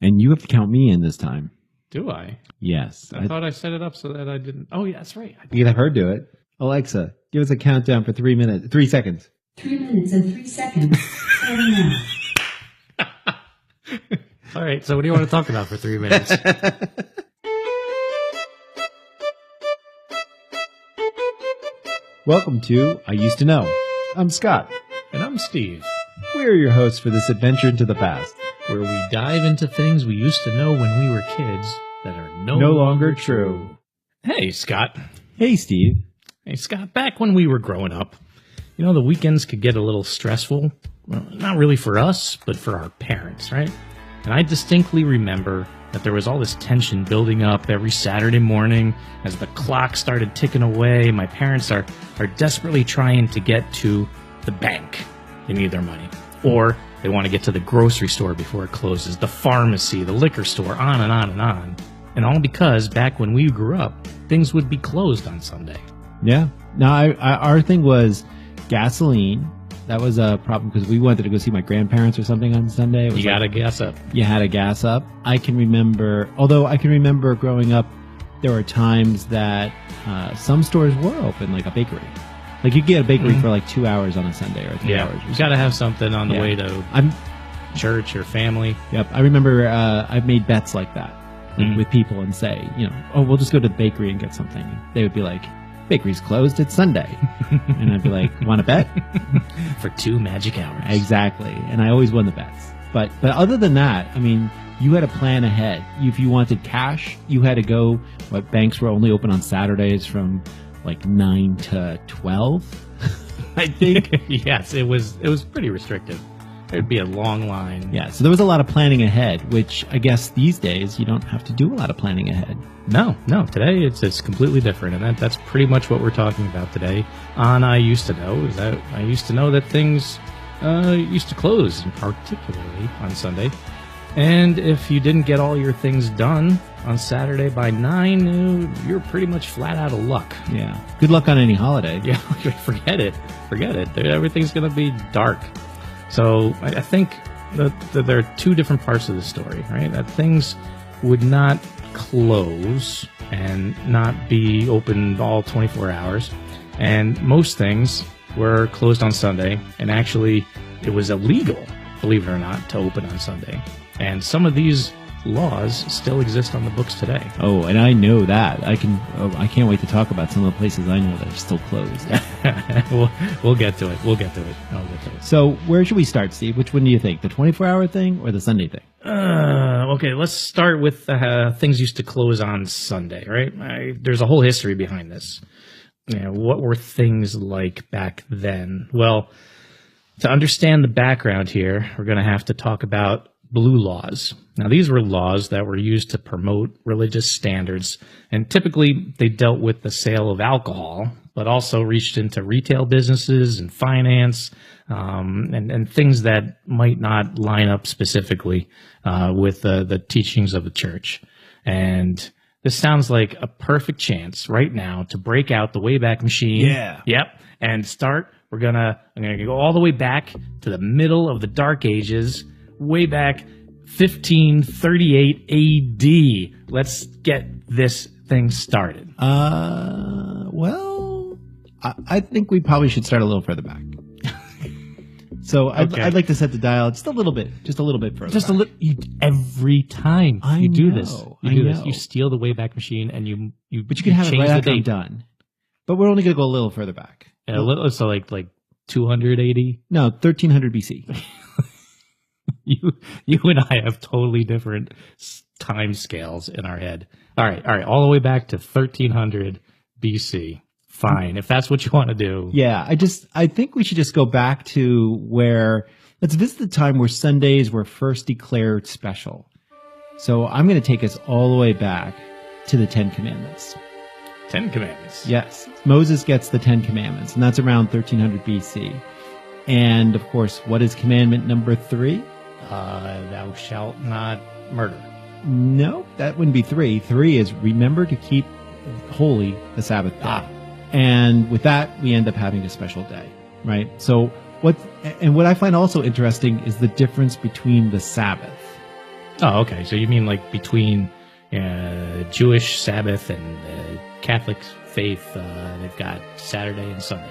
And you have to count me in this time. Do I? Yes. I thought I set it up so that I didn't. Oh, yeah, that's right. You can have her do it. Alexa, give us a countdown for 3 seconds. 3 minutes and 3 seconds. Starting now. All right, so what do you want to talk about for 3 minutes? Welcome to I Used to Know. I'm Scott. And I'm Steve, We're your hosts for this adventure into the past. where we dive into things we used to know when we were kids that are no longer true. Hey, Scott. Hey, Steve. Hey, Scott, back when we were growing up, the weekends could get a little stressful. Well, not really for us, but for our parents, right? And I distinctly remember that there was all this tension building up every Saturday morning as the clock started ticking away. My parents are desperately trying to get to the bank. They need their money. Or they want to get to the grocery store before it closes, the pharmacy, the liquor store, on and on and on. And all because back when we grew up, things would be closed on Sunday. Yeah. No, our thing was gasoline. That was a problem because we wanted to go see my grandparents or something on Sunday. It was You got to gas up. You had to gas up. I can remember growing up, there were times that some stores were open, like a bakery. Like you get a bakery for like 2 hours on a Sunday or 3 hours. You got to have something on the way to church or family. Yep. I remember I've made bets like that with people and say, we'll just go to the bakery and get something. They would be like, bakery's closed, it's Sunday. And I'd be like, want to bet? For 2 magic hours. Exactly. And I always won the bets. But other than that, I mean, you had to plan ahead. If you wanted cash, you had to go, banks were only open on Saturdays from like 9 to 12, I think. Yes, it was pretty restrictive. There'd be a long line. Yeah, so there was a lot of planning ahead, which I guess these days you don't have to do a lot of planning ahead. No. Today it's completely different, and that's pretty much what we're talking about today. On I Used to Know is that I used to know that things used to close, particularly on Sunday. And if you didn't get all your things done on Saturday by 9, you're pretty much flat out of luck. Yeah. Good luck on any holiday. Yeah, forget it. Everything's going to be dark. So I think that there are 2 different parts of the story, right? That things would not close and not be open all 24 hours. And most things were closed on Sunday. And actually, it was illegal, believe it or not, to open on Sunday. And some of these laws still exist on the books today. Oh, and I know that. I can't wait to talk about some of the places I know that are still closed. We'll get to it. I'll get to it. So where should we start, Steve? Which one do you think? The 24-hour thing or the Sunday thing? Okay, let's start with things used to close on Sunday, right? There's a whole history behind this. What were things like back then? Well, to understand the background here, we're going to have to talk about blue laws. Now, these were laws that were used to promote religious standards, and typically they dealt with the sale of alcohol, but also reached into retail businesses and finance, and things that might not line up specifically with the teachings of the church. And this sounds like a perfect chance right now to break out the Wayback Machine. Yeah. Yep. And start. I'm gonna go all the way back to the middle of the Dark Ages, way back 1538 AD. Let's get this thing started. Well, I think we probably should start a little further back. So Okay. I'd like to set the dial just a little bit further. Just a back. little. Every time you do this, know. you steal the Wayback Machine and you. But you can have it change right the after I'm date. done. But we're only going to go a little further back. A little, so like 280. No, 1300 BC. You and I have totally different time scales in our head. All right, all the way back to 1300 BC. Fine, if that's what you want to do. Yeah, I think we should just go back to let's visit the time where Sundays were first declared special. So I'm going to take us all the way back to the 10 Commandments. 10 Commandments. Yes. Moses gets the 10 Commandments, and that's around 1300 BC. And, of course, what is commandment number 3? Thou shalt not murder. No, that wouldn't be 3. 3 is remember to keep holy the Sabbath day. And with that, we end up having a special day, right? So what I find also interesting is the difference between the Sabbath Oh, okay. So you mean like between Jewish Sabbath and Catholic faith, they've got Saturday and Sunday.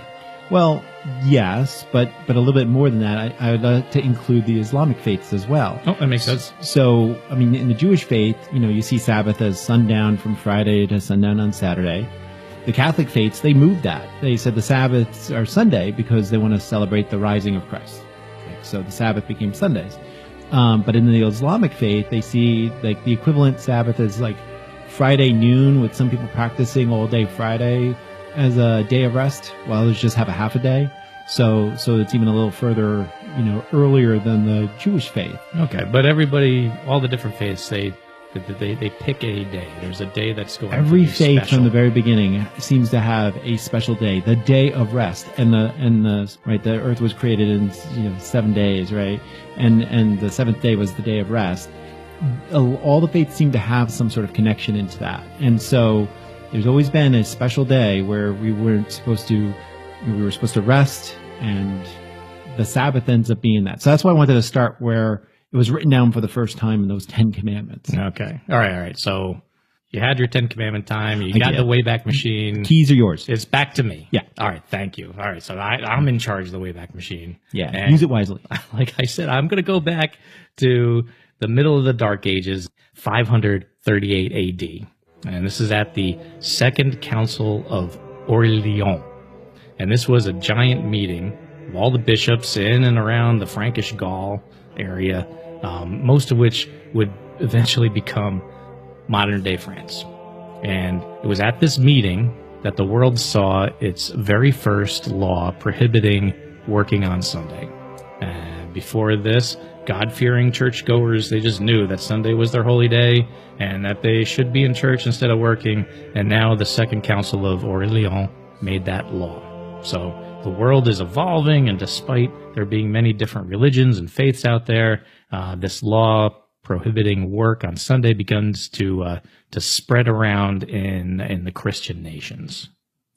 Well, yes, but a little bit more than that. I would like to include the Islamic faiths as well. Oh, that makes sense. So, I mean, in the Jewish faith, you see Sabbath as sundown from Friday to sundown on Saturday. The Catholic faiths, they moved that. They said the Sabbaths are Sunday because they want to celebrate the rising of Christ. So the Sabbath became Sundays. But in the Islamic faith, they see like the equivalent Sabbath as like Friday noon, with some people practicing all day Friday as a day of rest, while others just have a half a day. So it's even a little further, earlier than the Jewish faith. Okay, but everybody, all the different faiths, they pick a day. There's a day that's going. Every to be faith special. from the very beginning seems to have a special day, the day of rest, and the earth was created in 7 days, right? And the seventh day was the day of rest. All the faiths seem to have some sort of connection into that, and so there's always been a special day where we were supposed to rest, and the Sabbath ends up being that. So that's why I wanted to start where it was written down for the first time in those 10 Commandments. Okay. All right. So you had your 10 Commandment time. You got did. the Wayback Machine. Keys are yours. It's back to me. Yeah. All right. Thank you. All right. So I'm in charge of the Wayback Machine. Yeah. And Use it wisely. like I said, I'm going to go back to the middle of the Dark Ages, 538 AD. And this is at the Second Council of Orleans. And this was a giant meeting of all the bishops in and around the Frankish Gaul area, most of which would eventually become modern-day France. And it was at this meeting that the world saw its very first law prohibiting working on Sunday. And before this, God-fearing churchgoers, they just knew that Sunday was their holy day and that they should be in church instead of working. And now the Second Council of Orleans made that law. So the world is evolving, and despite there being many different religions and faiths out there, this law prohibiting work on Sunday begins to spread around in the Christian nations.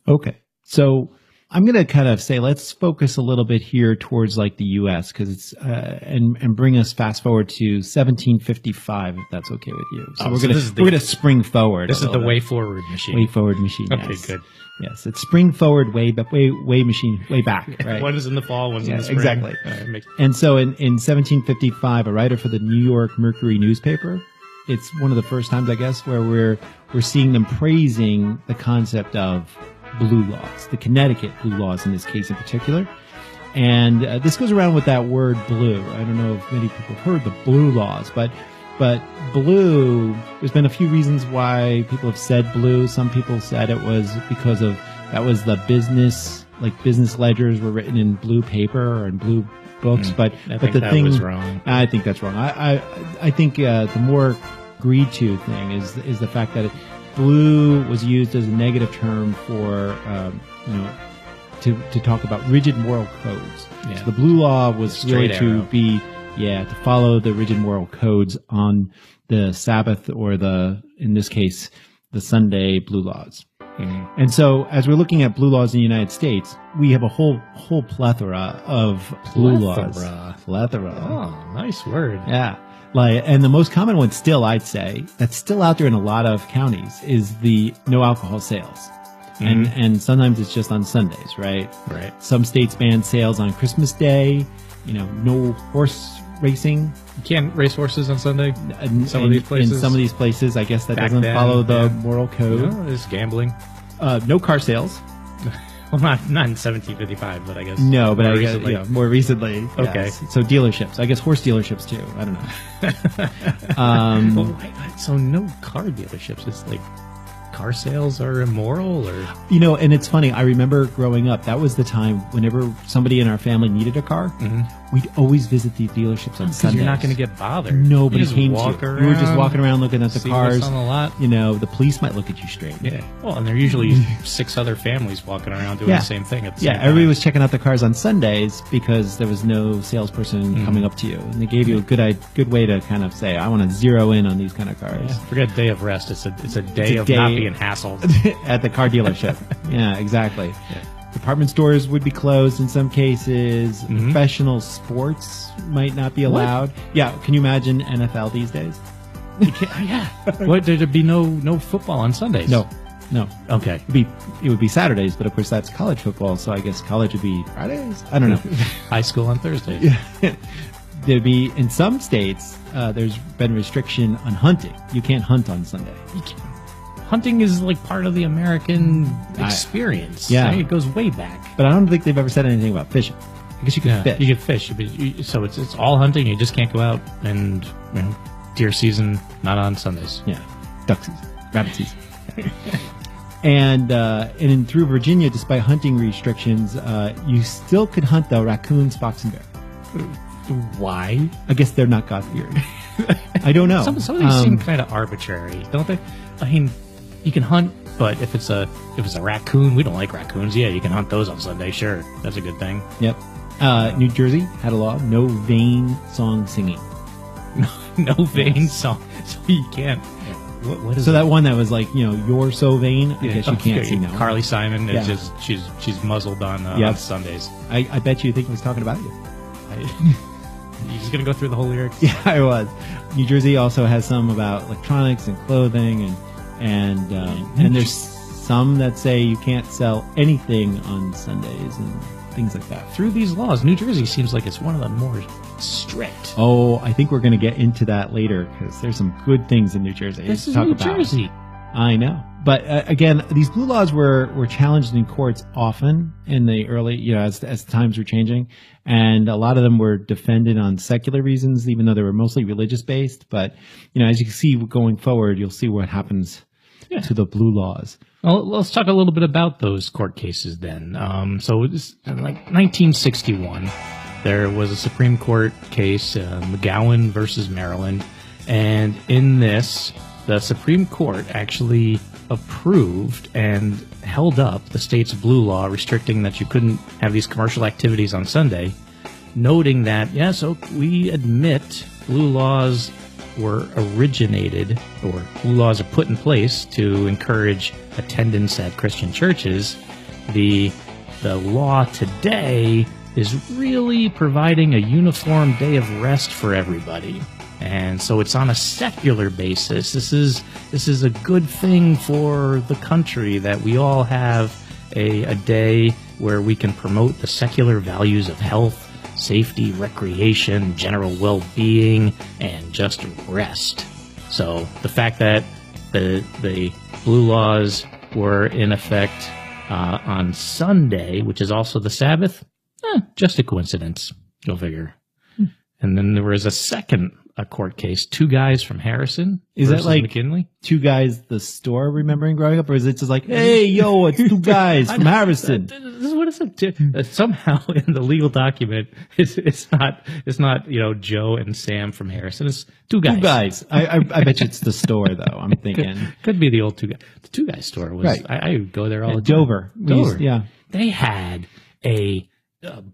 Okay. So I'm going to kind of say, let's focus a little bit here towards like the U.S. because it's, and bring us fast forward to 1755, if that's okay with you. So we're going to spring forward. This is the way forward machine. Way forward machine. Okay, yes. good. Yes. It's spring forward, way machine, way back. Right. One is in the fall, one's in the spring. Exactly. Right, and so in 1755, a writer for the New York Mercury newspaper, it's one of the first times, I guess, where we're seeing them praising the concept of blue laws, the Connecticut blue laws in this case in particular. And this goes around with that word blue. I don't know if many people have heard the blue laws, but blue, there's been a few reasons why people have said blue. Some people said it was because that was the business ledgers were written in blue paper or in blue books. But the thing was wrong. I think that's wrong. I think the more agreed to thing is the fact that blue was used as a negative term for to talk about rigid moral codes. Yeah. So the blue law was really arrow. to follow the rigid moral codes on the Sabbath or in this case, the Sunday blue laws. Mm-hmm. And so as we're looking at blue laws in the United States, we have a whole plethora of blue laws. Plethora. Oh, nice word. Yeah. And the most common one still, I'd say, that's still out there in a lot of counties is the no alcohol sales. Mm-hmm. And sometimes it's just on Sundays, right? Right. Some states ban sales on Christmas Day, no horse racing. You can't race horses on Sunday? In some of these places? In some of these places, I guess that Back doesn't then, follow the yeah. moral code. No, it's gambling. No car sales. Well, not in 1755, but I guess. No, but more I guess recently. more recently. Okay. Yes. So dealerships. I guess horse dealerships too. I don't know. Well, so no car dealerships. It's like car sales are immoral, or and it's funny. I remember growing up. That was the time whenever somebody in our family needed a car, we'd always visit these dealerships on because Sundays. you're not going to get bothered. Nobody You just came walk to you. around, You were just walking around looking at the see cars. what's on the lot. The police might look at you strange. Yeah. Well, and there are usually 6 other families walking around doing the same thing at the same time. Everybody was checking out the cars on Sundays because there was no salesperson coming up to you, and they gave you a good way to kind of say, I want to zero in on these kind of cars. Yeah. Forget day of rest. It's a day of not being hassled. At the car dealership. Yeah, exactly. Department stores would be closed in some cases. Mhm. Professional sports might not be allowed. Yeah, can you imagine NFL these days? Yeah. What? There'd be no football on Sundays? No. Okay. It would be Saturdays, but of course that's college football, so I guess college would be Fridays. I don't know. High school on Thursdays. There'd be in some states. There's been restriction on hunting. You can't hunt on Sunday. Hunting is like part of the American experience. Yeah. It goes way back. But I don't think they've ever said anything about fishing. I guess you can fish. You can fish, but so it's all hunting. You just can't go out and deer season not on Sundays. Yeah, duck season, rabbit season. And through Virginia, despite hunting restrictions, you still could hunt though raccoons, fox, and bear. Why? I guess they're not God-fearing. I don't know. Some of these seem kind of arbitrary, don't they? I mean, you can hunt, but if it's a raccoon, we don't like raccoons. Yeah, you can hunt those on Sunday. Sure, that's a good thing. Yep. New Jersey had a law: no vain song singing. No vain song, so you can't. What is so that one that was like, you're so vain. I guess you can't sing that one. Carly Simon is Yeah. just she's muzzled on Yep. Sundays. I bet you think he was talking about you. You're just gonna go through the whole lyrics. Yeah, I was. New Jersey also has some about electronics and clothing, and there's some that say you can't sell anything on Sundays and things like that. Through these laws, New Jersey seems like it's one of the more strict. Oh, I think we're going to get into that later because there's some good things in New Jersey. This to is talk New about. Jersey. I know. But again, these blue laws were challenged in courts often in the early, as times were changing. And a lot of them were defended on secular reasons, even though they were mostly religious based. But, as you can see going forward, you'll see what happens to the blue laws. Well, let's talk a little bit about those court cases then. So it was in 1961, there was a Supreme Court case, McGowan versus Maryland. And in this, the Supreme Court actually approved and held up the state's blue law restricting that you couldn't have these commercial activities on Sunday, noting that, we admit blue laws were originated, or blue laws are put in place to encourage attendance at Christian churches. The law today is really providing a uniform day of rest for everybody. And so it's on a secular basis. This is a good thing for the country that we all have a day where we can promote the secular values of health, safety, recreation, general well-being, and just rest. So the fact that the blue laws were in effect on Sunday, which is also the Sabbath, just a coincidence, go figure. And then there was a second court case, two guys from Harrison. Is that like McKinley? Two guys the store remembering growing up, or is it just like, hey, yo, it's two guys from Harrison? What is it? Somehow in the legal document, it's not Joe and Sam from Harrison. It's two guys. Two guys. I bet you it's the store though. I'm thinking could be the old two guys. The two guys store was. Right. I would go there all the time. Dover. Yeah. They had a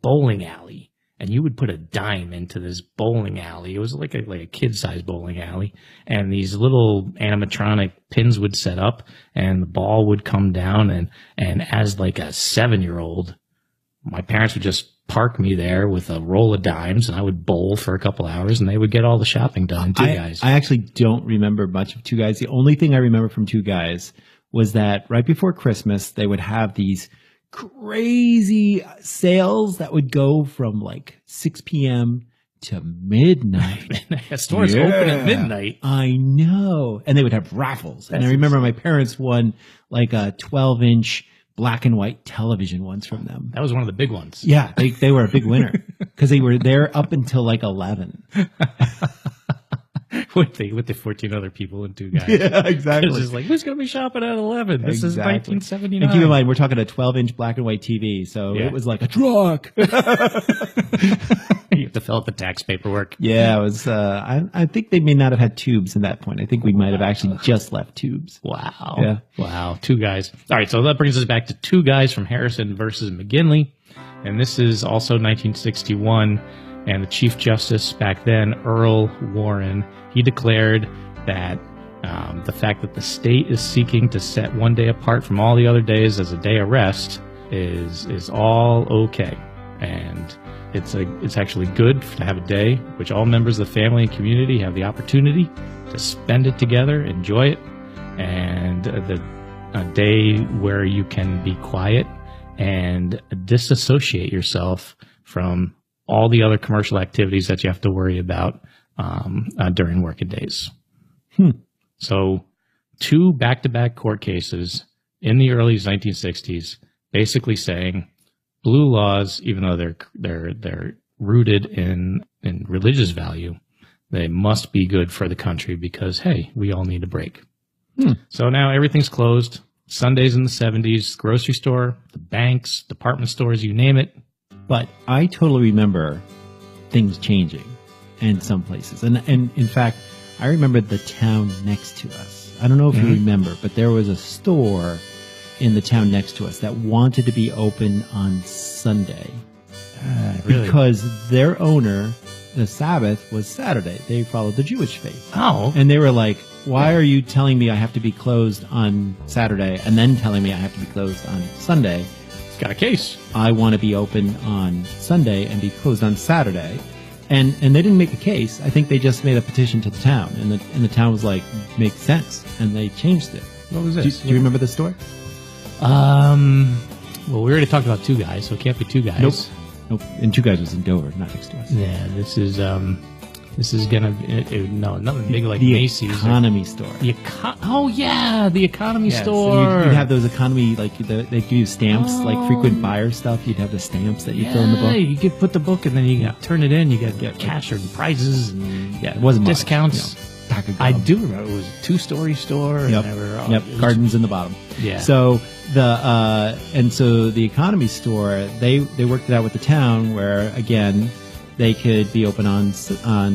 bowling alley. And you would put a dime into this bowling alley. It was like a kid-sized bowling alley. And these little animatronic pins would set up, and the ball would come down. And as like a 7-year-old, my parents would just park me there with a roll of dimes, and I would bowl for a couple hours, and they would get all the shopping done. Two guys. I actually don't remember much of Two Guys. The only thing I remember from Two Guys was that right before Christmas, they would have these crazy sales that would go from like 6 p.m. to midnight. Stores open at midnight. I know. And they would have raffles. And I remember my parents won like a 12-inch black and white television once from them. That was one of the big ones. Yeah, they were a big winner because they were there up until like 11. with the 14 other and two guys. Yeah, exactly. It's just like, who's going to be shopping at 11? This is 1979. And keep in mind, we're talking a 12-inch black and white TV, so it was like a truck. You have to fill out the tax paperwork. Yeah, it was. I think they may not have had tubes at that point. I think we might have actually just left tubes. Wow. Yeah. Wow. Two guys. All right, so that brings us back to two guys from Harrison versus McGinley. And this is also 1961. And the Chief Justice back then, Earl Warren, he declared that the fact that the state is seeking to set one day apart from all the other days as a day of rest is all okay, and it's actually good to have a day which all members of the family and community have the opportunity to spend it together, enjoy it, and a day where you can be quiet and disassociate yourself from all the other commercial activities that you have to worry about during working days. So 2 back-to-back court cases in the early 1960s basically saying blue laws, even though they're rooted in religious value, they must be good for the country because, hey, we all need a break. So now everything's closed. Sundays in the 70s, grocery store, the banks, department stores, you name it. But I totally remember things changing in some places. And in fact, I remember the town next to us. I don't know if you remember, but there was a store in the town next to us that wanted to be open on Sunday. Really? Because their owner, the Sabbath was Saturday. They followed the Jewish faith. Oh. And they were like, why are you telling me I have to be closed on Saturday and then telling me I have to be closed on Sunday? Got a case. I want to be open on Sunday and be closed on Saturday. And they didn't make a case. I think they just made a petition to the town, and the town was like, makes sense, and they changed it. What was this? Do you remember the story? Well, we already talked about 2 guys, so it can't be 2 guys. Nope. And 2 guys was in Dover, not next to us. Yeah, this is gonna be, no, nothing big like the Macy's. economy store. The economy Yeah, store. so you'd have those economy, like they give you stamps, like frequent buyer stuff. You'd have the stamps that you throw in the book. You could put the book and then you can turn it in. You get cash or prizes and Yeah, it wasn't much, discounts. Pack of I gum. do remember it was a 2-story store. And Yep. they were, Yep. it was- Gardens in the bottom. Yeah. So the economy store, they worked it out with the town where again they could be open on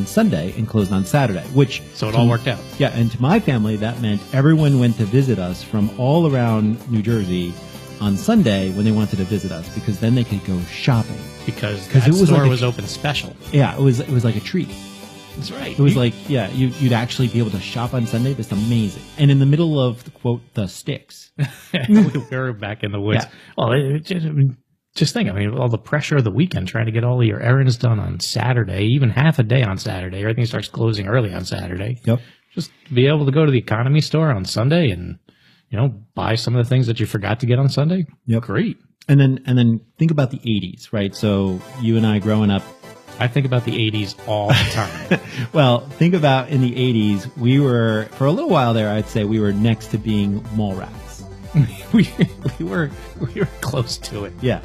Sunday and closed on Saturday, which So it all worked out. Yeah, and to my family that meant everyone went to visit us from all around New Jersey on Sunday when they wanted to visit us because then they could go shopping. Because Because that it was store like a- was open special. Yeah, it was like a treat. That's right. It was like, yeah, you'd actually be able to shop on Sunday. That's amazing. And in the middle of, quote, the sticks. we were back in the woods. Yeah. Well, just think, I mean, all the pressure of the weekend, trying to get all of your errands done on Saturday, even half a day on Saturday. Everything starts closing early on Saturday. Yep. Just be able to go to the economy store on Sunday and, buy some of the things that you forgot to get on Sunday. Yep. Great. And then think about the 80s, right? So you and I growing up, I think about the 80s all the time. well, think about in the 80s, we were, for a little while there, I'd say we were next to being mall rats. we were close to it. Yeah.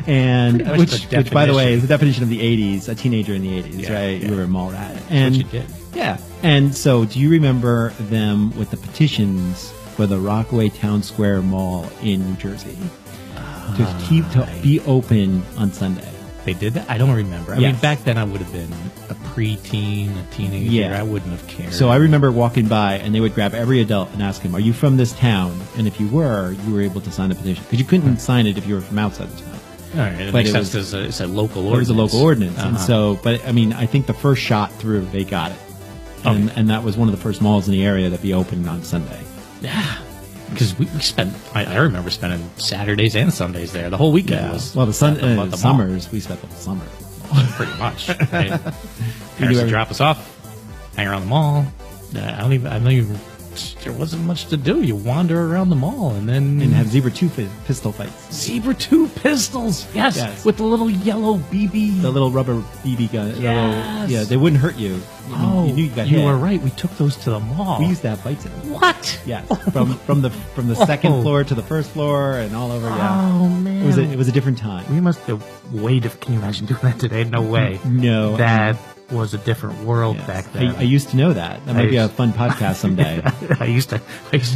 And Pretty much which, the by the way, definition. is the definition of the 80s, a teenager in the 80s, Yeah, right? yeah. You were a mall rat. That's And what you did. yeah. And so do you remember them with the petitions for the Rockaway Town Square Mall in New Jersey to be open on Sunday? They did that? I don't remember. I Yes. mean, back then I would have been a preteen, a teenager. Yeah. I wouldn't have cared. So I remember walking by, and they would grab every adult and ask him, "Are you from this town?" And if you were able to sign the petition because you couldn't sign it if you were from outside the town. All right, it But makes it sense. was- It's a local It ordinance. was a local ordinance, and Uh-huh. so. But I mean, I think the first shot through, they got it, and that was one of the first malls in the area to be open on Sunday. Yeah. Because we spent, I remember spending Saturdays and Sundays there. The whole weekend was. Well, the at the mall. summers we spent the whole summer. Pretty much. Right? do Parents would everything. drop us off, hang around the mall. I don't even. There wasn't much to do. You wander around the mall and then And have Zebra 2 pistol fights. Zebra 2 pistols. Yes, Yes. with the little yellow BB. The little rubber BB gun. the Yes. little, yeah, they wouldn't hurt you. You knew you got hit. were right. We took those to the mall. We used to have fights in them. What? Yeah, from the second floor to the first floor and all over. Yeah, Oh man, it was a different time. we must have waited. Can you imagine doing that today? No way. No, That was a different world yes. back then. I used to know that. That might be a fun podcast someday. I used to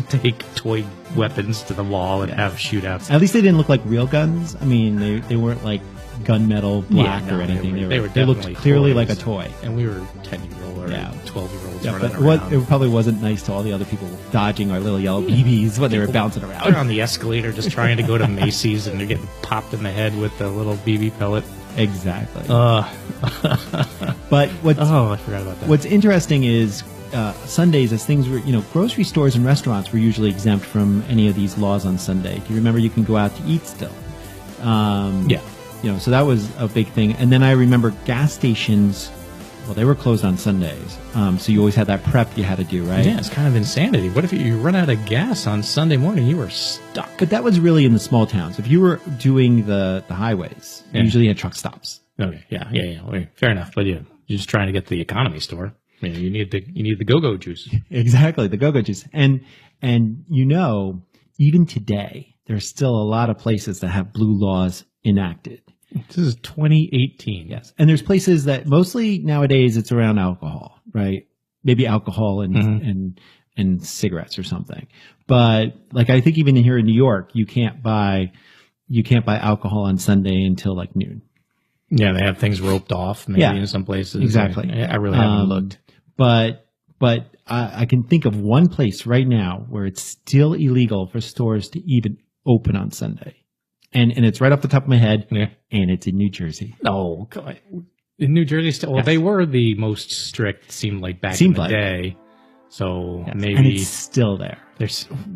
take toy weapons to the mall and have shootouts. At least they didn't look like real guns. I mean, they weren't like gunmetal black Yeah, no, or anything. they were They looked definitely clearly toys. like a toy. And we were 10-year-old or Yeah. 12-year-olds Yeah, running but around. it probably wasn't nice to all the other people dodging our little yellow BBs when they were bouncing They're around. on the escalator just trying to go to Macy's and they're getting popped in the head with the little BB pellet. Exactly. But I forgot about that. what's interesting is Sundays, as things were, grocery stores and restaurants were usually exempt from any of these laws on Sunday. Do you remember you can go out to eat still? Yeah. So that was a big thing. And then I remember gas stations. Well, they were closed on Sundays, so you always had that prep you had to do, right? Yeah, it's kind of insanity. What if you run out of gas on Sunday morning? You were stuck. But that was really in the small towns. If you were doing the highways, you usually had truck stops. Okay, yeah. Well, fair enough. But you're just trying to get to the economy store. I mean, you need the go-go juice. Exactly, the go-go juice. And even today, there's still a lot of places that have blue laws enacted. This is 2018. Yes. And there's places that mostly nowadays it's around alcohol, right? Maybe alcohol and cigarettes or something. But like, I think even here in New York, you can't buy alcohol on Sunday until like noon. Yeah, they have things roped off maybe in some places. Exactly. I really haven't looked. But I can think of one place right now where it's still illegal for stores to even open on Sunday. And it's right off the top of my head, and it's in New Jersey. No, in New Jersey still. Well, they were the most strict. Seemed like back in the day. So maybe and it's still there.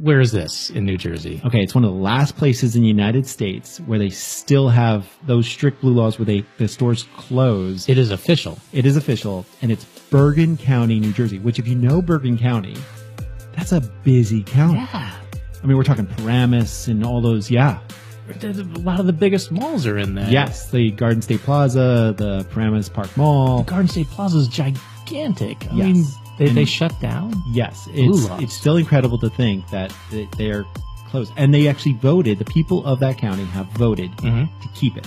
Where is this in New Jersey? Okay, it's one of the last places in the United States where they still have those strict blue laws where the stores close. It is official. It is official, and it's Bergen County, New Jersey. Which, if you know Bergen County, that's a busy county. Yeah, I mean, we're talking Paramus and all those. Yeah. A lot of the biggest malls are in there. Yes, the Garden State Plaza, the Paramus Park Mall. The Garden State Plaza is gigantic. I Yes. mean, they shut down. Yes, it's still incredible to think that they're closed. And they actually voted, the people of that county have voted to keep it.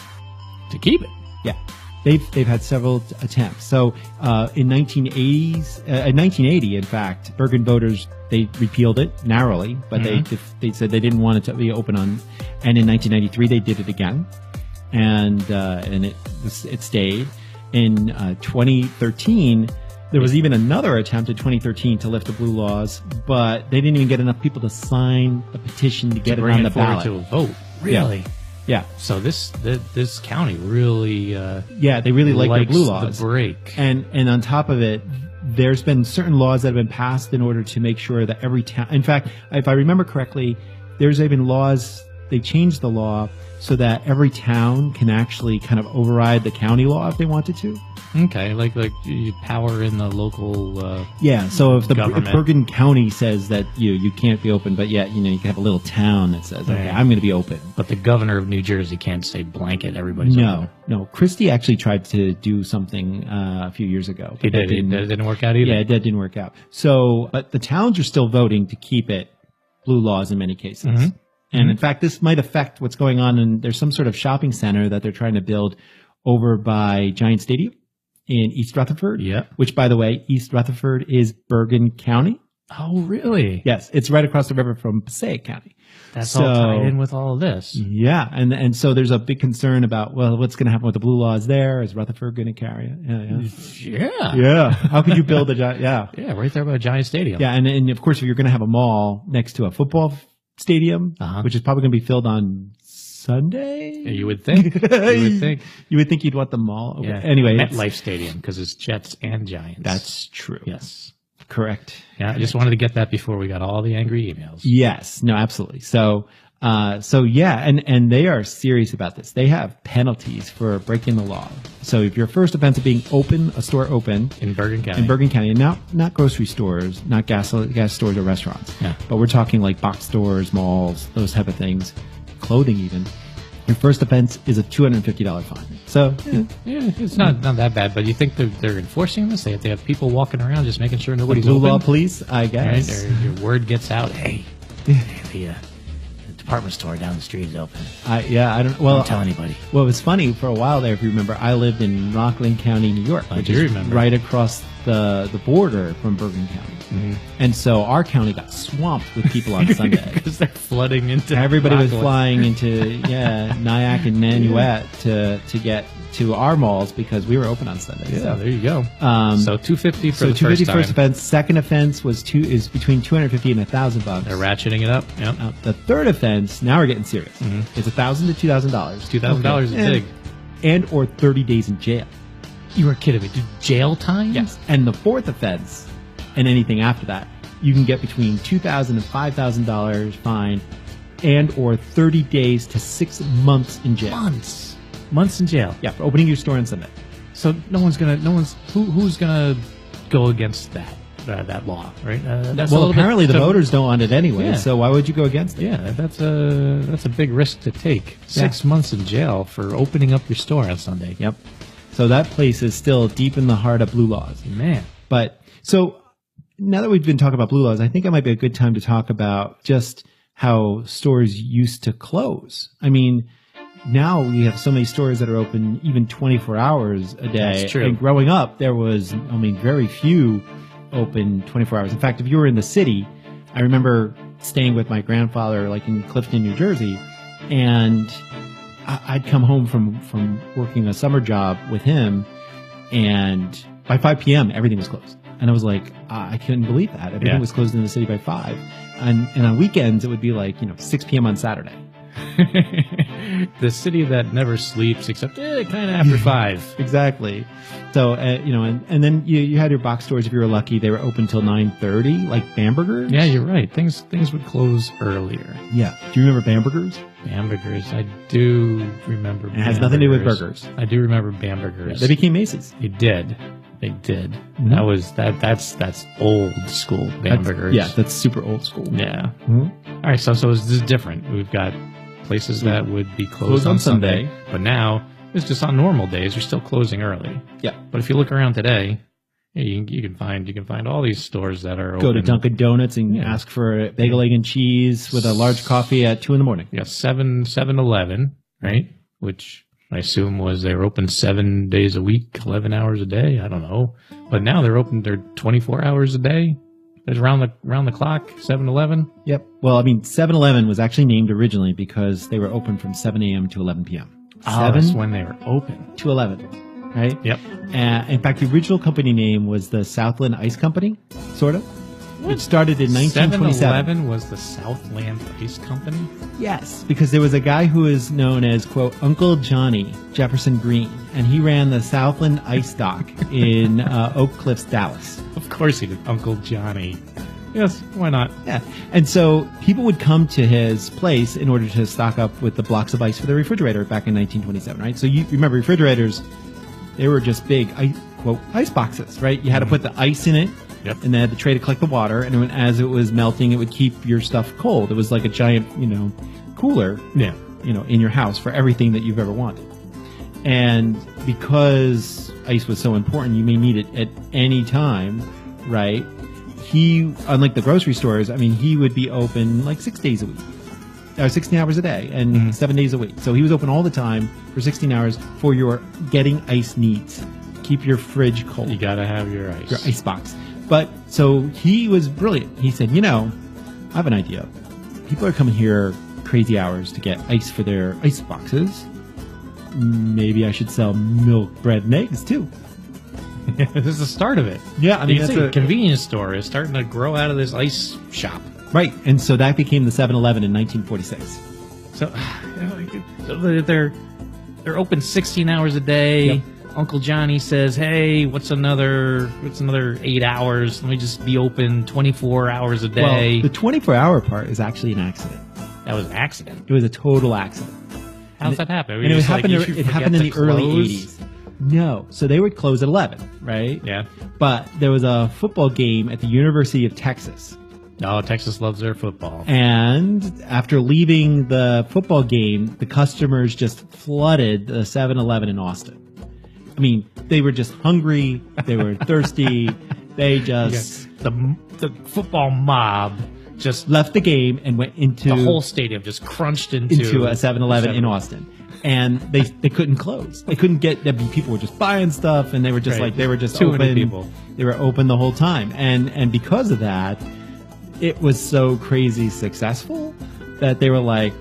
To keep it. Yeah. They've had several attempts. So in 1980, in fact, Bergen voters, they repealed it narrowly, but they said they didn't want it to be open on. And in 1993, they did it again, and it stayed. In 2013, there was even another attempt in 2013 to lift the blue laws, but they didn't even get enough people to sign the petition to get it on the ballot to a vote. Really? Yeah. So this county really they really like the blue laws. The break. And on top of it, there's been certain laws that have been passed in order to make sure that every town, in fact, if I remember correctly, there's even laws, they changed the law so that every town can actually kind of override the county law if they wanted to. Okay, like you power in the local so if government. If Bergen County says that you can't be open, but yet you can have a little town that says, okay, I'm going to be open. But the governor of New Jersey can't say blanket everybody's open. No. Christie actually tried to do something a few years ago. He did. It didn't work out either. Yeah, that didn't work out. So, but the towns are still voting to keep it blue laws in many cases. And in fact, this might affect what's going on. And there's some sort of shopping center that they're trying to build over by Giant Stadium in East Rutherford. Yeah. Which, by the way, East Rutherford is Bergen County. Oh, really? Yes. It's right across the river from Passaic County. That's all tied in with all of this. Yeah. And so there's a big concern about, well, what's going to happen with the blue laws there? Is Rutherford going to carry it? Yeah. How could you build a giant? Yeah. Yeah, right there by Giant Stadium. Yeah. And of course, if you're going to have a mall next to a football stadium, which is probably going to be filled on Sunday. You would think. You would think you'd want the mall. Yeah. Anyway, MetLife Stadium because it's Jets and Giants. That's true. Yes. Correct. Yeah. I just wanted to get that before we got all the angry emails. Yes. No, absolutely. So yeah, and they are serious about this. They have penalties for breaking the law. So if your first offense of being a store open in Bergen County, and not grocery stores, not gas stores or restaurants, but we're talking like box stores, malls, those type of things, clothing even. Your first offense is a $250 fine. So it's not that bad. But you think they're enforcing this? They have people walking around just making sure nobody's blue open? Law police, I guess. Right? Your word gets out. Hey, the department store down the street is open. I don't tell anybody. Well, it was funny for a while there. If you remember, I lived in Rockland County, New York, which is right across the border from Bergen County. And so our county got swamped with people on Sunday because they're flooding into. Everybody Rockland. was flying into Nyack and Nanuet to get to our malls because we were open on Sunday. Yeah, so, there you go. So $250 for the first time. First offense. Second offense is between $250 and $1,000. They're ratcheting it up. Yep. The third offense, now we're getting serious. It's $1,000 to $2,000. $2,000 is big. And or 30 days in jail. You were kidding me. Jail time? Yes. And the fourth offense, and anything after that, you can get between $2,000 and $5,000 fine and or 30 days to 6 months in jail. Months in jail. Yeah, for opening your store on Sunday. So who's gonna go against that law, right? That's Well, apparently the so- voters don't want it anyway, Yeah. so why would you go against it? Yeah, that's a big risk to take. 6 months in jail for opening up your store on Sunday. Yep. So that place is still deep in the heart of blue laws. Man. But so now that we've been talking about blue laws, I think it might be a good time to talk about just how stores used to close. I mean, now we have so many stores that are open even 24 hours a day. That's true. And growing up, there was, very few open 24 hours. In fact, if you were in the city, I remember staying with my grandfather, like in Clifton, New Jersey, and I'd come home from working a summer job with him, and by 5 p.m., everything was closed. And I was like, I couldn't believe that. Everything was closed in the city by 5. And on weekends, it would be like, 6 p.m. on Saturday. The city that never sleeps except kind of after 5. Exactly. So, and then you had your box stores, if you were lucky, they were open till 9:30, like Bamberger's. Yeah, you're right. Things would close earlier. Yeah. Do you remember Bamberger's? Bamberger's. I do remember. It has nothing to do with burgers. I do remember Bamberger's. They became Macy's. They did. They did. Mhm. That's old school Bamberger's. That's super old school. Yeah. Mhm. All right. So this is different. We've got places that would be closed on Sunday, but now it's just on normal days. You're still closing early. Yeah. But if you look around today, you can find all these stores that are Go open. to Dunkin' Donuts and ask for a bagel, egg, and cheese with a large coffee at 2 a.m. Yeah, 7-Eleven, right? Which I assume was they were open 7 days a week, 11 hours a day. I don't know, but now they're 24 hours a day. There's round the clock 7-Eleven. Yep. Well, 7-Eleven was actually named originally because they were open from 7 a.m. to 11 p.m. That's when they were open. to 11, right? Yep. In fact, the original company name was the Southland Ice Company, sort of. It started in 1927. 7-Eleven was the Southland Ice Company. Yes, because there was a guy who is known as, quote, Uncle Johnny Jefferson Green, and he ran the Southland Ice Dock in Oak Cliffs, Dallas. Of course he did. Uncle Johnny. Yes, why not? Yeah. And so people would come to his place in order to stock up with the blocks of ice for their refrigerator back in 1927, right? So you remember refrigerators, they were just big, quote, ice boxes, right? You had to put the ice in it. Yep. And they had the tray to collect the water, and as it was melting, it would keep your stuff cold. It was like a giant, cooler, Yeah. in your house for everything that you've ever wanted. And because ice was so important, you may need it at any time, right? He, unlike the grocery stores, he would be open like 6 days a week, or 16 hours a day, and 7 days a week. So he was open all the time for 16 hours for your getting ice needs. Keep your fridge cold. You gotta have your ice. Your ice box. But so he was brilliant. He said, I have an idea. People are coming here crazy hours to get ice for their ice boxes. Maybe I should sell milk, bread, and eggs too. This is the start of it. Yeah, That's a convenience store is starting to grow out of this ice shop. Right. And so that became the 7-Eleven in 1946. So they're open 16 hours a day. Yep. Uncle Johnny says, "Hey, what's another 8 hours? Let me just be open 24 hours a day." Well, the 24-hour part is actually an accident. That was an accident. It was a total accident. How's that happen? And it happened in the early 80s. No. So they would close at 11, right? Yeah. But there was a football game at the University of Texas. Oh, Texas loves their football. And after leaving the football game, the customers just flooded the 7-Eleven in Austin. They were just hungry. They were thirsty. They just... The football mob just left the game and went into... The whole stadium just crunched into a 7-Eleven in Austin. And they couldn't close. They couldn't get... people were just buying stuff, and they were just they were just too open. many people. They were open the whole time. And because of that, it was so crazy successful that they were like,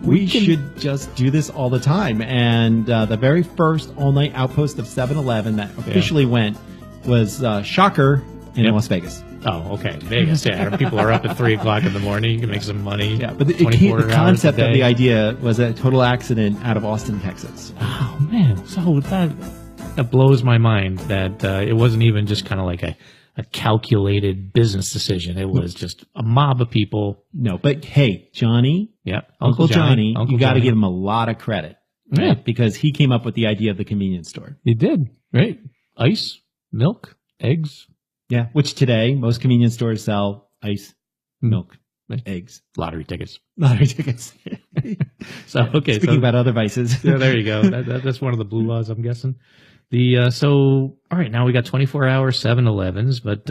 we should just do this all the time. And the very first all-night outpost of 7-Eleven that officially went was Shocker in Las Vegas. Oh, okay. Vegas, yeah. People are up at 3 o'clock in the morning. You can make some money. Yeah, but the concept of the idea was a total accident out of Austin, Texas. Oh, man. So that blows my mind that it wasn't even just kind of like a calculated business decision. It was just a mob of people. No, but hey, Johnny, Yeah. Uncle Johnny, Uncle you got to Johnny. give him a lot of credit. Right? Yeah. Because he came up with the idea of the convenience store. He did, right? Ice, milk, eggs, Yeah. Which today, most convenience stores sell ice, milk, Right. eggs, lottery tickets. lottery tickets. So, okay. Speaking so, about other vices. yeah, there you go. That's one of the blue laws, I'm guessing. All right, now we got 24-hour 7-Elevens, but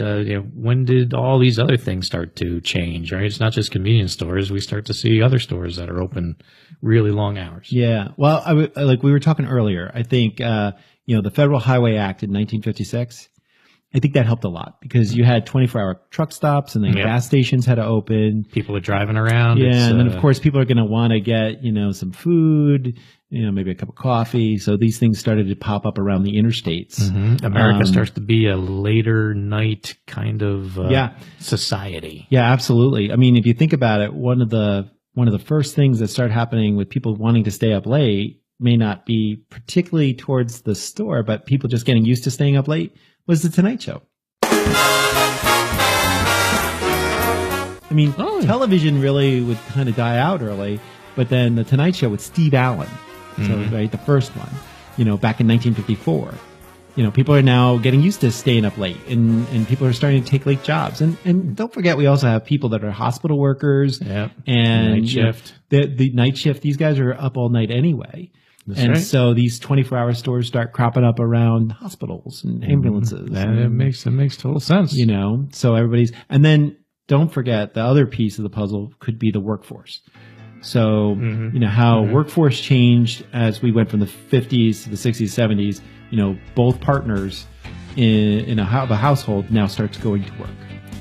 when did all these other things start to change? Right, it's not just convenience stores. We start to see other stores that are open really long hours. Yeah. Well, like we were talking earlier, I think, the Federal Highway Act in 1956, I think that helped a lot because you had 24-hour truck stops and then Yep. gas stations had to open. People are driving around. Yeah. It's, And then, of course, people are going to want to get, some food, maybe a cup of coffee. So these things started to pop up around the interstates. America starts to be a later night kind of society. Yeah, absolutely. I mean, if you think about it, one of the first things that start happening with people wanting to stay up late may not be particularly towards the store, but people just getting used to staying up late was the Tonight Show. I mean, television really would kind of die out early, but then the Tonight Show with Steve Allen, right, the first one, back in 1954. People are now getting used to staying up late and people are starting to take late jobs. And don't forget, we also have people that are hospital workers Yep. and Night shift. The night shift, these guys are up all night anyway. That's and right. so these 24-hour stores start cropping up around hospitals and ambulances. And it makes total sense. So everybody's, and then don't forget the other piece of the puzzle could be the workforce. So, how workforce changed as we went from the 50s to the 60s, 70s, both partners in a household now starts going to work.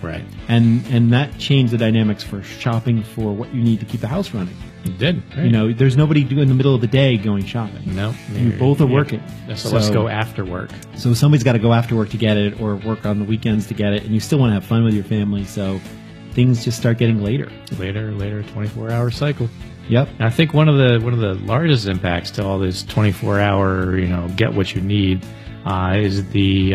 Right. And that changed the dynamics for shopping for what you need to keep the house running. You did. Right. There's nobody in the middle of the day going shopping. No. You both are working. So let's go after work. So somebody's got to go after work to get it or work on the weekends to get it. And you still want to have fun with your family. So things just start getting later. Later, 24-hour cycle. Yep. And I think one of the largest impacts to all this 24-hour, get what you need, is the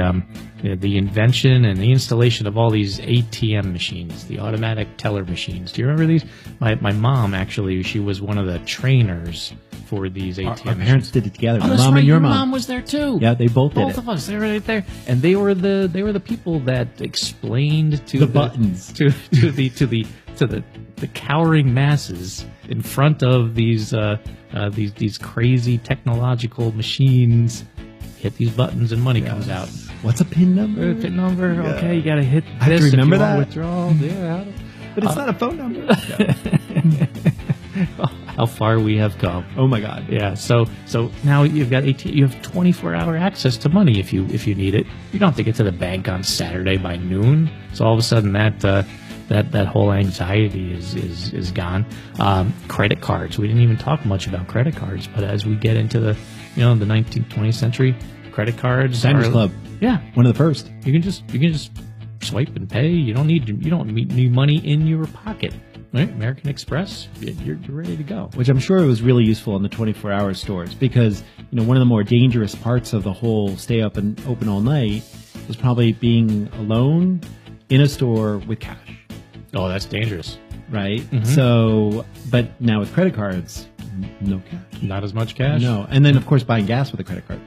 invention and the installation of all these ATM machines, the automatic teller machines. Do you remember these? My mom actually, she was one of the trainers for these ATM Our machines. parents did it together. Oh, My that's mom right. and your mom mom. was there too. Yeah, they both did Both it. of us, they were right there, and they were the people that explained to The buttons. to the cowering masses in front of these crazy technological machines. Hit these buttons and money comes out. What's a PIN number? PIN number. Okay, you got to hit I have this to if remember you want that? Withdrawal. Yeah. But it's not a phone number. How far we have come. Oh my God. Yeah, so now you have 24-hour access to money if you need it. You don't have to get to the bank on Saturday by noon. So all of a sudden that whole anxiety is gone. Credit cards. We didn't even talk much about credit cards, but as we get into the the 19th, 20th century, credit cards. Diners Club. Yeah, One of the first. you can just swipe and pay. You don't need money in your pocket. Right? American Express, you're ready to go. Which I'm sure was really useful in the 24-hour stores because, one of the more dangerous parts of the whole stay up and open all night was probably being alone in a store with cash, Oh, that's dangerous. right? So, but now with credit cards, no cash. Not as much cash. No. And then, of course, buying gas with a credit card.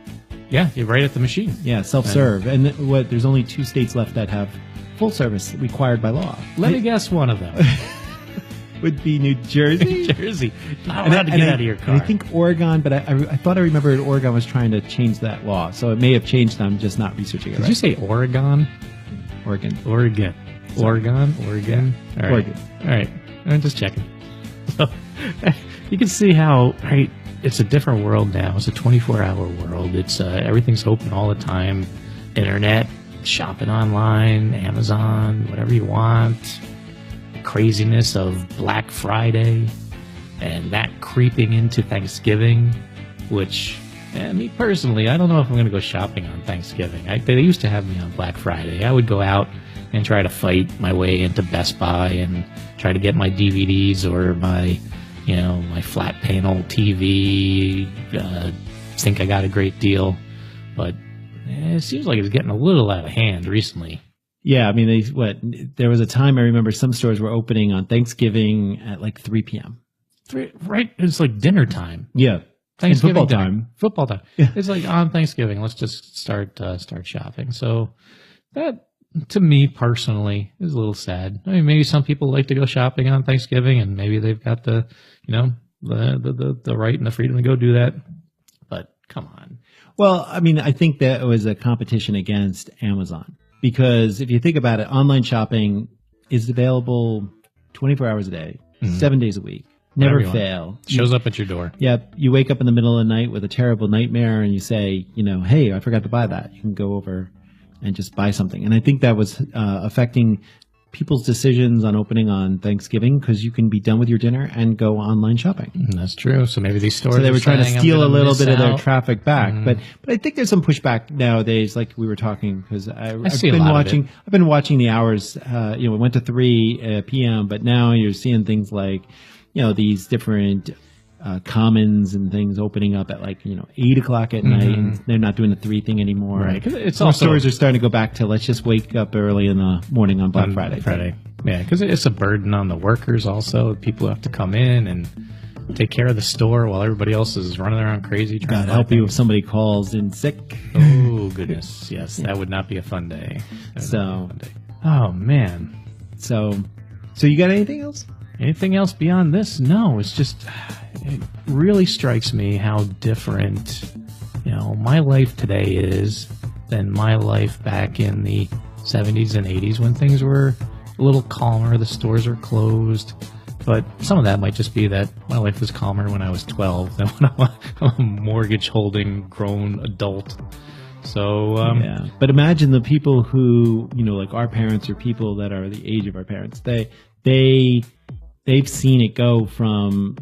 Yeah, you're right at the machine. Yeah, self-serve. And there's only 2 states left that have full service required by law. Let me guess one of them. Would be New Jersey. Jersey. Not allowed to get out of your car. And I think Oregon, but I thought I remembered Oregon was trying to change that law. So it may have changed. I'm just not researching it Did right. you say Oregon? Oregon. Oregon. Oregon? Oregon? All right. Oregon. All right. I'm just checking. So you can see how, right, it's a different world now. It's a 24-hour world. It's everything's open all the time. Internet, shopping online, Amazon, whatever you want. Craziness of Black Friday and that creeping into Thanksgiving, which me personally, I don't know if I'm going to go shopping on Thanksgiving. They used to have me on Black Friday. I would go out and try to fight my way into Best Buy and try to get my DVDs or my flat panel TV. Think I got a great deal, but it seems like it's getting a little out of hand recently. Yeah, I mean, there was a time I remember some stores were opening on Thanksgiving at like 3 p.m. Right? It's like dinner time. Yeah. Thanksgiving football dinner. time. Football time. Yeah. It's like on Thanksgiving. Let's just start shopping. So that, to me personally, is a little sad. I mean, maybe some people like to go shopping on Thanksgiving, and maybe they've got the right and the freedom to go do that. But come on. Well, I mean, I think that was a competition against Amazon because if you think about it, online shopping is available 24 hours a day, 7 days a week. Never fail. Shows up at your door. Yep. You wake up in the middle of the night with a terrible nightmare and you say, hey, I forgot to buy that. You can go over and just buy something. And I think that was affecting people's decisions on opening on Thanksgiving because you can be done with your dinner and go online shopping. That's true. So maybe these stores. So they were trying to steal a little bit of their out. traffic back, but I think there's some pushback nowadays. Like we were talking, because I've been watching the hours. We went to 3 p.m., but now you're seeing things like, these different commons and things opening up at 8 o'clock at night, and they're not doing the 3 thing anymore. Right. 'Cause it's Some also stores are starting to go back to let's just wake up early in the morning on Black Friday. Yeah, because it's a burden on the workers also. People have to come in and take care of the store while everybody else is running around crazy trying to help you if somebody calls in sick. Oh, goodness. Yes, that would not be a fun day. Oh, man. So you got anything else? Anything else beyond this? No, it's just, it really strikes me how different, my life today is than my life back in the 70s and 80s when things were a little calmer. The stores are closed. But some of that might just be that my life was calmer when I was 12 than when I'm a mortgage-holding grown adult. So, yeah. But imagine the people who, like our parents or people that are the age of our parents, they've seen it go from,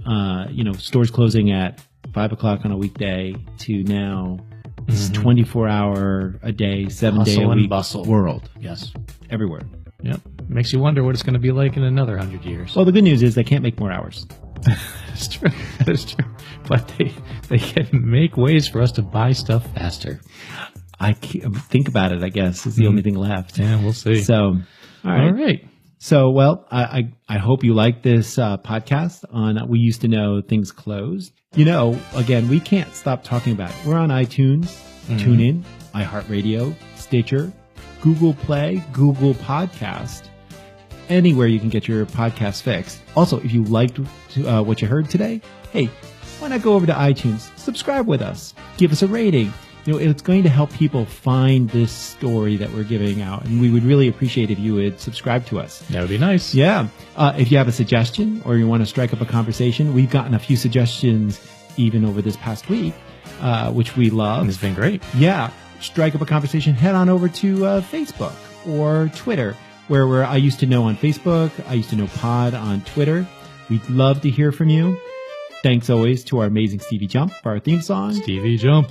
stores closing at 5 o'clock on a weekday to now this 24-hour a day, 7 day a week world. Yes. Everywhere. Yep. Makes you wonder what it's going to be like in another 100 years. Well, the good news is they can't make more hours. That's true. That is true. But they can make ways for us to buy stuff faster. I can't think about it, I guess, is the only thing left. Yeah, we'll see. So, all right. So, well, I hope you like this podcast on We Used to Know Things Closed. Again, we can't stop talking about it. We're on iTunes, TuneIn, iHeartRadio, Stitcher, Google Play, Google Podcast, anywhere you can get your podcast fix. Also, if you liked what you heard today, hey, why not go over to iTunes, subscribe with us, give us a rating. It's going to help people find this story that we're giving out, and we would really appreciate if you would subscribe to us. That would be nice. Yeah. If you have a suggestion or you want to strike up a conversation, we've gotten a few suggestions even over this past week, which we love. It's been great. Yeah. Strike up a conversation. Head on over to Facebook or Twitter, where we're I Used to Know on Facebook, I Used to Know Pod on Twitter. We'd love to hear from you. Thanks always to our amazing Stevie Jump for our theme song. Stevie Jump.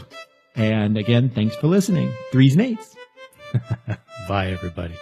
And again, thanks for listening. 3s and 8s. Bye, everybody.